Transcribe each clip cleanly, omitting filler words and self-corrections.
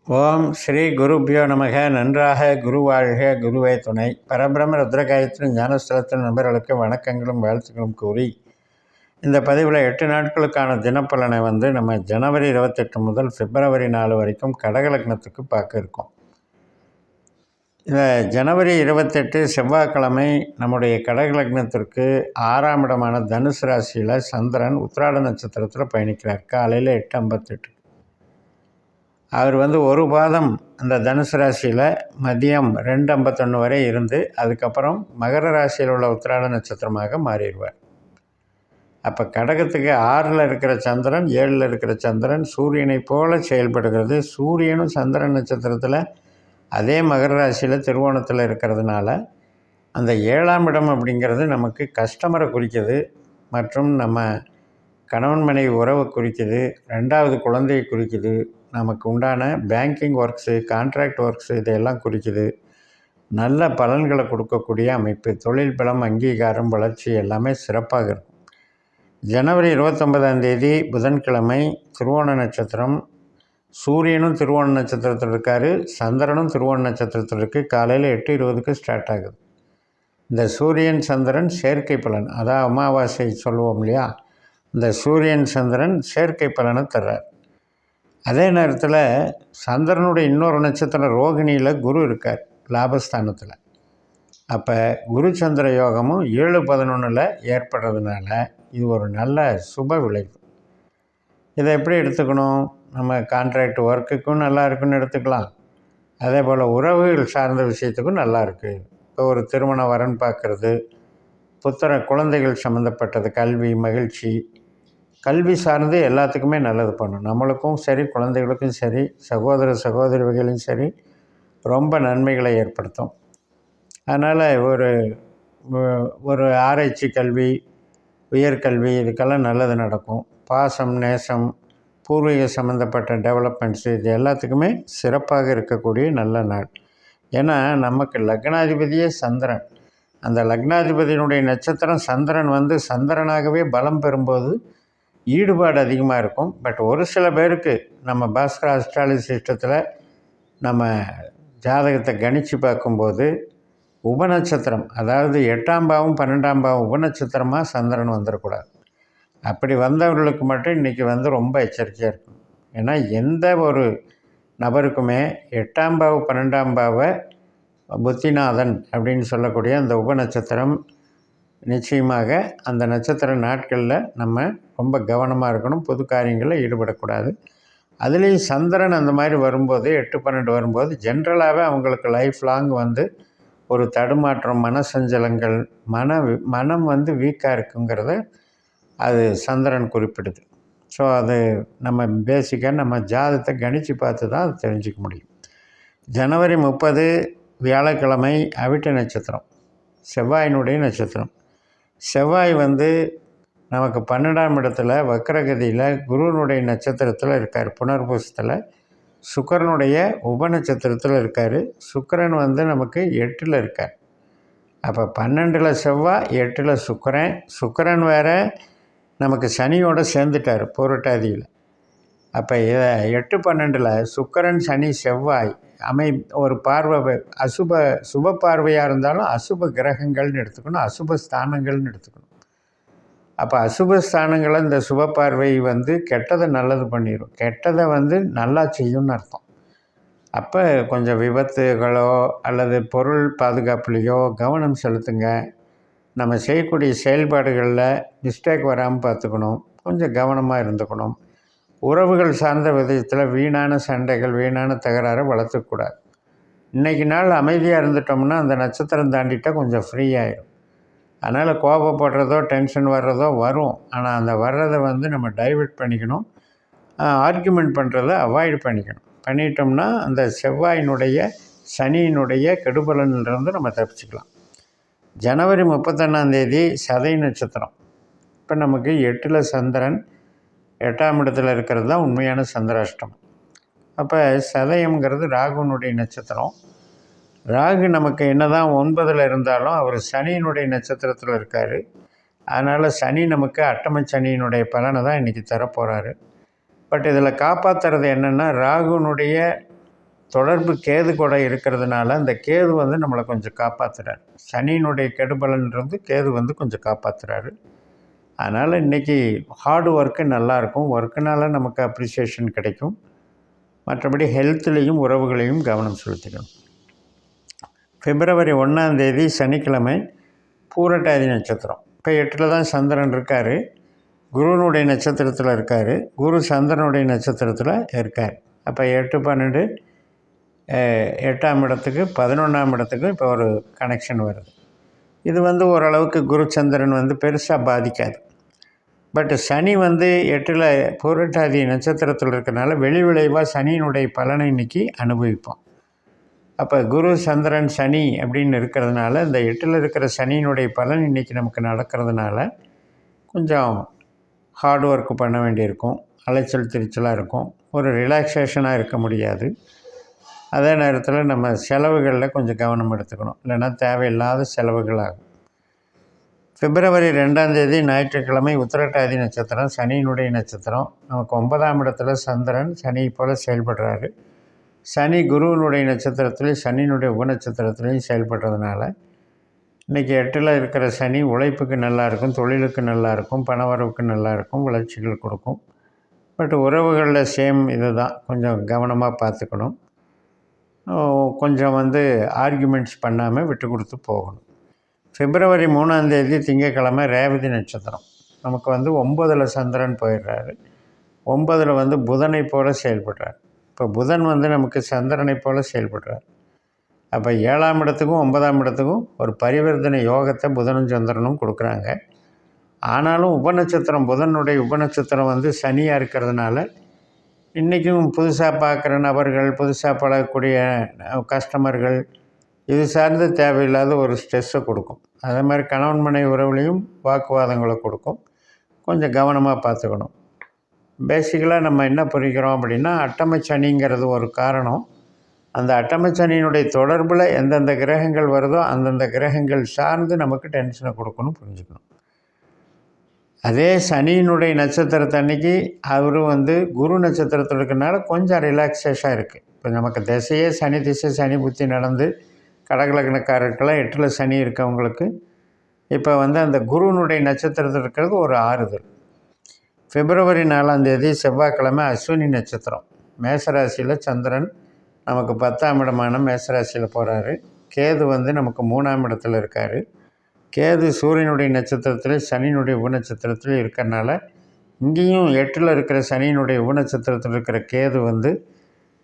ஓம் ஸ்ரீ குருபியோ நமக. நன்றாக குரு வாழ்க, குருவே துணை. பரபிரம ருத்ரகாயத்ரி ஞானஸ்தலத்தின் நண்பர்களுக்கு வணக்கங்களும் வாழ்த்துக்களும் கூறி, இந்த பதிவில் 8 நாட்களுக்கான தினப்பலனை நம்ம ஜனவரி 28 முதல் பிப்ரவரி 4 வரைக்கும் கடகலக்னத்துக்கு பார்க்க இருக்கோம். இந்த ஜனவரி 28 செவ்வாய்க்கிழமை நம்முடைய கடகலக்னத்திற்கு 6ஆம் இடமான தனுசு ராசியில் சந்திரன் உத்திராட நட்சத்திரத்தில் பயணிக்கிறார். காலையில் 8:58. அவர் ஒரு பாதம் அந்த தனுசு ராசியில் மதியம் 2:51 வரை இருந்து அதுக்கப்புறம் மகர ராசியில் உள்ள உத்திராட நட்சத்திரமாக மாறிடுவார். அப்போ கடகத்துக்கு 6ல் இருக்கிற சந்திரன், 7ல் இருக்கிற சந்திரன் சூரியனை போல செயல்படுகிறது. சூரியனும் சந்திரன் நட்சத்திரத்தில் அதே மகர ராசியில் திருவோணத்தில் இருக்கிறதுனால அந்த 7ஆம் இடம் அப்படிங்கிறது நமக்கு கஸ்டமரை குறிக்குது, மற்றும் நம்ம கணவன் மனைவி உறவை குறிக்குது, 2வது குழந்தையை குறிக்குது, நமக்கு உண்டான பேங்கிங் ஒர்க்ஸு, கான்ட்ராக்ட் ஒர்க்ஸு இதையெல்லாம் குறிக்குது. நல்ல பலன்களை கொடுக்கக்கூடிய அமைப்பு, தொழில் பலம், அங்கீகாரம், வளர்ச்சி எல்லாமே சிறப்பாக இருக்கும். ஜனவரி 29ஆம் தேதி புதன்கிழமை திருவோண நட்சத்திரம். சூரியனும் திருவோண நட்சத்திரத்தில் இருக்கார், சந்திரனும் திருவோண நட்சத்திரத்தில் இருக்குது. காலையில் 8:20க்கு ஸ்டார்ட் ஆகுது. இந்த சூரியன் சந்திரன் சேர்க்கை பலன், அதான் அமாவாசை சொல்லுவோம் இல்லையா, இந்த சூரியன் சந்திரன் சேர்க்கை பலனை தர்றார். அதே நேரத்தில் சந்திரனுடைய இன்னொரு நட்சத்திரம் ரோகிணியில் குரு இருக்கார், லாபஸ்தானத்தில். அப்போ குரு சந்திர யோகமும் 7-11 ஏற்படுறதுனால இது ஒரு நல்ல சுப விளைவு. இதை எப்படி எடுத்துக்கணும்? நம்ம கான்ட்ராக்ட் ஒர்க்குக்கும் நல்லா இருக்குன்னு எடுத்துக்கலாம், அதே போல் உறவுகள் சார்ந்த விஷயத்துக்கும் நல்லா இருக்குது. இப்போ ஒரு திருமண வரன் பார்க்குறது, குழந்தைகள் சம்மந்தப்பட்டது, கல்வி, மகிழ்ச்சி, கல்வி சார்ந்து எல்லாத்துக்குமே நல்லது பண்ணும். நம்மளுக்கும் சரி, குழந்தைகளுக்கும் சரி, சகோதர சகோதரிகளும் சரி, ரொம்ப நன்மைகளை ஏற்படுத்தும். அதனால் ஒரு ஆராய்ச்சி கல்வி, உயர்கல்வி இதுக்கெல்லாம் நல்லது நடக்கும். பாசம், நேசம், பூர்வீக சம்மந்தப்பட்ட டெவலப்மெண்ட்ஸு இது எல்லாத்துக்குமே சிறப்பாக இருக்கக்கூடிய நல்ல நாள். ஏன்னா நமக்கு லக்னாதிபதியே சந்திரன். அந்த லக்னாதிபதியினுடைய நட்சத்திரம் சந்திரன் சந்திரனாகவே பலம் பெறும்போது ஈடுபாடு அதிகமாக இருக்கும். பட் ஒரு சில பேருக்கு நம்ம பாஸ்கர் அஸ்ட்ராலஜி சிஸ்டத்தில் நம்ம ஜாதகத்தை கணித்து பார்க்கும்போது உபநட்சத்திரம், அதாவது 8ஆம் பாவம் 12ஆம் பாவம் உபநட்சத்திரமாக சந்திரன் வந்துடக்கூடாது. அப்படி வந்தவர்களுக்கு மட்டும் இன்றைக்கி ரொம்ப எச்சரிக்கையாக இருக்கும். ஏன்னா எந்த ஒரு நபருக்குமே 8ஆம் பாவ 12ஆம் பாவ புத்திநாதன் அப்படின்னு சொல்லக்கூடிய அந்த உபநட்சத்திரம் நிச்சயமாக அந்த நட்சத்திர நாட்களில் நம்ம ரொம்ப கவனமாக இருக்கணும். பொது காரியங்களில் ஈடுபடக்கூடாது. அதுலேயும் சந்திரன் அந்த மாதிரி வரும்போது 8-12 வரும்போது ஜென்ரலாகவே அவங்களுக்கு லைஃப் லாங் ஒரு தடுமாற்றம், மனசஞ்சலங்கள், மனம் வீக்காக இருக்குங்கிறத அது சந்திரன் குறிப்பிடுது. ஸோ அது நம்ம பேசிக்காக நம்ம ஜாதகத்தை கணித்து பார்த்து தான் அது தெரிஞ்சிக்க முடியும். ஜனவரி 30 வியாழக்கிழமை அவிட்ட நட்சத்திரம், செவ்வாயினுடைய நட்சத்திரம். செவ்வாய் நமக்கு 12ஆம் இடத்துல வக்ரகதியில் குருவனுடைய நட்சத்திரத்தில் இருக்கார், புனர்பூசத்தில். சுக்கிரனுடைய உபநட்சத்திரத்தில் இருக்கார். சுக்கிரன் நமக்கு 8ல் இருக்கார். அப்போ 12ல் செவ்வாய், 8ல் சுக்கிரன். சுக்கிரன் வேறு நமக்கு சனியோடு சேர்ந்துட்டார் பூரட்டாதியில். அப்போ 8-12 சுக்கிரன், சனி, செவ்வாய் ஒரு பார்வை சுப பார்வையாக இருந்தாலும் அசுப கிரகங்கள்னு எடுத்துக்கணும், அசுப ஸ்தானங்கள்னு எடுத்துக்கணும். அப்போ அசுப ஸ்தானங்களை இந்த சுப பார்வை கெட்டதை நல்லது பண்ணிடும், கெட்டதை நல்லா செய்யும்னு அர்த்தம். அப்போ கொஞ்சம் விபத்துகளோ அல்லது பொருள் பாதுகாப்புலேயோ கவனம் செலுத்துங்க. நம்ம செய்யக்கூடிய செயல்பாடுகளில் மிஸ்டேக் வராமல் பார்த்துக்கணும், கொஞ்சம் கவனமாக இருந்துக்கணும். உறவுகள் சார்ந்த விதத்தில் வீணான சண்டைகள், வீணான தகராறை வளர்த்துக்கூடாது. இன்றைக்கி நாள் அமைதியாக இருந்துட்டோம்னா அந்த நட்சத்திரம் தாண்டிட்டால் கொஞ்சம் ஃப்ரீ ஆகிடும். அதனால் கோபப்படுறதோ டென்ஷன் வர்றதோ வரும், ஆனால் அந்த வர்றதை நம்ம டைவர்ட் பண்ணிக்கணும். ஆர்கியூமெண்ட் பண்ணுறதை அவாய்ட் பண்ணிட்டோம்னா அந்த செவ்வாயினுடைய சனியினுடைய கெடுபலனிலிருந்து நம்ம தப்பிச்சுக்கலாம். ஜனவரி 31ஆம் தேதி சதய நட்சத்திரம். இப்போ நமக்கு 8ல் சந்திரன், 8ஆம் இடத்துல இருக்கிறது தான் உண்மையான சந்திராஷ்டம். அப்போ சதயம்ங்கிறது ராகுனுடைய நட்சத்திரம். ராகு நமக்கு என்ன தான் 9ல் இருந்தாலும் அவர் சனியினுடைய நட்சத்திரத்தில் இருக்கார். அதனால் சனி நமக்கு அட்டம சனியினுடைய பலனை தான் இன்றைக்கி தரப்போகிறாரு. பட் இதில் காப்பாற்றுறது என்னென்னா ராகுனுடைய தொடர்பு கேது கூட இருக்கிறதுனால அந்த கேது வந்து நம்மளை கொஞ்சம் காப்பாற்றுறாரு. சனியினுடைய கெடுபலன்றது கேது வந்து கொஞ்சம் காப்பாற்றுறாரு. அதனால் இன்றைக்கி ஹார்டு ஒர்க்கு நல்லாயிருக்கும். ஒர்க்குனால நமக்கு அப்ரிசியேஷன் கிடைக்கும். மற்றபடி ஹெல்த்துலேயும் உறவுகளையும் கவனம் செலுத்திக்கணும். பிப்ரவரி 1 சனிக்கிழமை பூரட்டாதி நட்சத்திரம். இப்போ 8 தான் சந்திரன் இருக்கார். குருனுடைய நட்சத்திரத்தில் இருக்கார். குரு சந்திரனுடைய நட்சத்திரத்தில் இருக்கார். அப்போ 8, 12 8ஆம் இடத்துக்கு 11ஆம் இடத்துக்கு இப்போ ஒரு கனெக்ஷன் வருது. இது வந்து ஓரளவுக்கு குரு சந்திரன் வந்து பெருசாக பாதிக்காது. பட் சனி வந்து 8ல் பூரட்டாதி நட்சத்திரத்தில் இருக்கிறனால வெளி விளைவாக சனியினுடைய பலனை இன்றைக்கி அனுபவிப்போம். அப்போ குரு சந்திரன் சனி அப்படின்னு இருக்கிறதுனால இந்த 8ல் இருக்கிற சனியினுடைய பலன் இன்றைக்கி நமக்கு நடக்கிறதுனால கொஞ்சம் ஹார்ட் ஒர்க்கு பண்ண வேண்டியிருக்கும். அலைச்சல் திருச்சலாக இருக்கும். ஒரு ரிலாக்ஸேஷனாக இருக்க முடியாது. அதே நேரத்தில் நம்ம செலவுகளில் கொஞ்சம் கவனம் எடுத்துக்கணும். இல்லைன்னா தேவையில்லாத செலவுகள் ஆகும். பிப்ரவரி 2 ஞாயிற்றுக்கிழமை உத்திரட்டாதி நட்சத்திரம், சனியினுடைய நட்சத்திரம். நமக்கு 9ஆம் இடத்துல சந்திரன் சனி போல் செயல்படுறாரு. சனி குருவினுடைய நட்சத்திரத்துலேயும் சனியினுடைய உபநட்சத்திரத்துலேயும் செயல்படுறதுனால இன்றைக்கி 8ல் இருக்கிற சனி உழைப்புக்கு நல்லாயிருக்கும், தொழிலுக்கு நல்லாயிருக்கும், பணவரவுக்கு நல்லாயிருக்கும், வளர்ச்சிகள் கொடுக்கும். பட் உறவுகளில் சேம் இது தான், கொஞ்சம் கவனமாக பார்த்துக்கணும். கொஞ்சம் வந்து ஆர்கியூமெண்ட்ஸ் பண்ணாமல் விட்டு கொடுத்து போகணும். பிப்ரவரி 3 திங்கட்கிழமை ரேவதி நட்சத்திரம். நமக்கு வந்து 9ல் சந்திரன் போயிடுறாரு. 9ல் வந்து புதனை போல் செயல்படுறார். இப்போ புதன் வந்து நமக்கு சந்திரனை போல் செயல்படுறார். அப்போ 7ஆம் இடத்துக்கும் 9ஆம் இடத்துக்கும் ஒரு பரிவர்த்தனை யோகத்தை புதனும் சந்திரனும் கொடுக்குறாங்க. ஆனாலும் உபநட்சத்திரம் புதனுடைய உபநட்சத்திரம் வந்து சனியாக இருக்கிறதுனால இன்றைக்கும் புதுசாக பார்க்குற நபர்கள், புதுசாக பழகக்கூடிய கஸ்டமர்கள் இது சார்ந்த தேவையில்லாத ஒரு ஸ்ட்ரெஸ்ஸை கொடுக்கும். அதே மாதிரி கணவன் மனைவி உறவுலையும் வாக்குவாதங்களை கொடுக்கும். கொஞ்சம் கவனமாக பார்த்துக்கணும். பேசிக்கலாக நம்ம என்ன புரிகிறோம் அப்படின்னா, அட்டம சனிங்கிறது ஒரு காரணம். அந்த அட்டம சனியினுடைய தொடர்பில் எந்தெந்த கிரகங்கள் வருதோ அந்தந்த கிரகங்கள் சார்ந்து நமக்கு டென்ஷனை கொடுக்கணும், புரிஞ்சுக்கணும். அதே சனியினுடைய நட்சத்திரத்தன்னைக்கு அவரும் வந்து குரு நட்சத்திரத்தில் இருக்கிறனால கொஞ்சம் ரிலாக்ஸேஷனாக இருக்குது. இப்போ நமக்கு திசையே சனி திசை, சனி புத்தி நடந்து கடகலக்கணக்காரர்களாக 8ல் சனி இருக்கவங்களுக்கு இப்போ வந்து அந்த குருனுடைய நட்சத்திரத்தில் இருக்கிறது ஒரு ஆறுதல். பிப்ரவரி 4 செவ்வாய்க்கிழமை அஸ்வினி நட்சத்திரம். மேசராசியில் சந்திரன் நமக்கு 10ஆம் இடமான மேசராசியில் போகிறாரு. கேது வந்து நமக்கு 3ஆம் இடத்துல இருக்கார். கேது சூரியனுடைய நட்சத்திரத்தில் சனியினுடைய உபநட்சத்திரத்தில் இருக்கிறனால இங்கேயும் 8ல் இருக்கிற சனியினுடைய உபநட்சத்திரத்தில் இருக்கிற கேது வந்து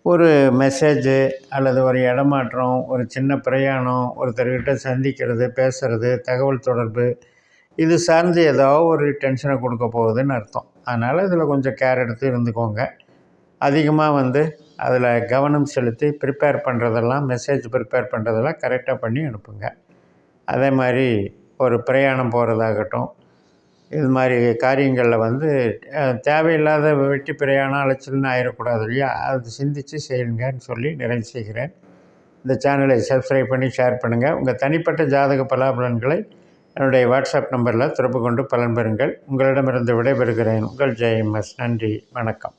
ஒரு மெசேஜு அல்லது ஒரு இடமாற்றம், ஒரு சின்ன பிரயாணம், ஒருத்தர்கிட்ட சந்திக்கிறது, பேசுகிறது, தகவல் தொடர்பு இது சார்ந்து ஏதோ ஒரு டென்ஷனை கொடுக்க போகுதுன்னு அர்த்தம். அதனால் இதில் கொஞ்சம் கேர் எடுத்து இருந்துக்கோங்க. அதிகமாக வந்து அதில் கவனம் செலுத்தி ப்ரிப்பேர் பண்ணுறதெல்லாம், மெசேஜ் ப்ரிப்பேர் பண்ணுறதெல்லாம் கரெக்டாக பண்ணி அனுப்புங்க. அதே மாதிரி ஒரு பிரயாணம் போகிறதாகட்டும், இது மாதிரி காரியங்களில் வந்து தேவையில்லாத வெட்டி பிரயாணம் அலைச்சல்னு ஆகிடக்கூடாது இல்லையா? அது சிந்தித்து செய்யுங்கன்னு சொல்லி நிறைவு செய்கிறேன். இந்த சேனலை சப்ஸ்கிரைப் பண்ணி ஷேர் பண்ணுங்கள். உங்கள் தனிப்பட்ட ஜாதக பலாபலன்களை என்னுடைய வாட்ஸ்அப் நம்பரில் தொடர்பு கொண்டு பலன் பெறுங்கள். உங்களிடமிருந்து விடைபெறுகிறேன். உங்கள் ஜெயம்எஸ். நன்றி, வணக்கம்.